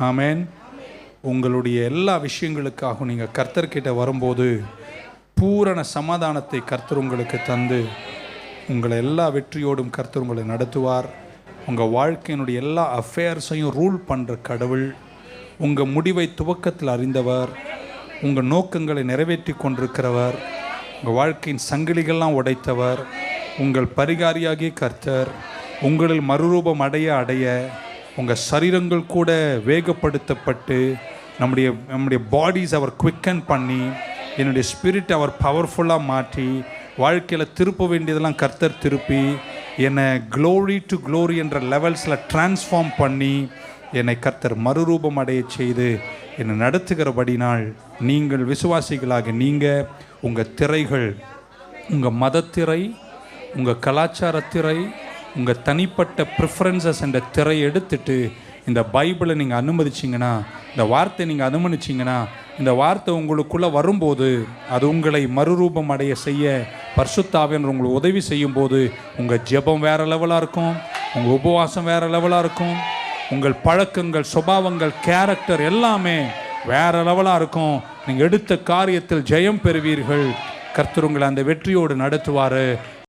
ஆமென். உங்களுடைய எல்லா விஷயங்களுக்காகவும் நீங்கள் கர்த்தர்கிட்ட வரும்போது பூரண சமாதானத்தை கர்த்தர் உங்களுக்கு தந்து உங்களை எல்லா வெற்றியோடும் கர்த்தர் உங்களை நடத்துவார். உங்கள் வாழ்க்கையினுடைய எல்லா அஃபேர்ஸையும் ரூல் பண்ணுற கடவுள், உங்கள் முடிவை துவக்கத்தில் அறிந்தவர், உங்கள் நோக்கங்களை நிறைவேற்றி கொண்டிருக்கிறவர், உங்கள் வாழ்க்கையின் சங்கிலிகள்லாம் உடைத்தவர், உங்கள் பரிகாரியாகிய கர்த்தர் உங்களில் மறுரூபம் அடைய உங்கள் சரீரங்கள் கூட வேகப்படுத்தப்பட்டு நம்முடைய பாடிஸ் அவர் குவிக்கன் பண்ணி என்னுடைய ஸ்பிரிட் அவர் பவர்ஃபுல்லாக மாற்றி வாழ்க்கையில் திருப்ப வேண்டியதெல்லாம் கர்த்தர் திருப்பி என்னை க்ளோரி டு க்ளோரி என்ற லெவல்ஸில் டிரான்ஸ்ஃபார்ம் பண்ணி என்னை கர்த்தர் மறுரூபம் அடைய செய்து என்னை நடத்துகிறபடினால் நீங்கள் விசுவாசிகளாக நீங்கள் உங்கள் திரைகள், உங்கள் மதத்திரை, உங்கள் கலாச்சாரத்திரை, உங்கள் தனிப்பட்ட ப்ரிஃபரன்சஸ் என்ற திரை எடுத்துட்டு இந்த பைபிளை நீங்கள் அனுமதிச்சிங்கன்னா, இந்த வார்த்தை நீங்கள் அனுமதிச்சிங்கன்னா, இந்த வார்த்தை உங்களுக்குள்ளே வரும்போது அது உங்களை மறுரூபம் அடைய செய்ய பரிசுத்த ஆவியானவர் உங்களுக்கு உதவி செய்யும்போது உங்கள் ஜெபம் வேறு லெவலாக இருக்கும், உங்கள் உபவாசம் வேறு லெவலாக இருக்கும், உங்கள் பழக்கங்கள், சுபாவங்கள், கேரக்டர் எல்லாமே வேறு லெவலாக இருக்கும். நீங்கள் எடுத்த காரியத்தில் ஜெயம் பெறுவீர்கள். கர்த்தர் உங்களை அந்த வெற்றியோடு நடத்துவார்.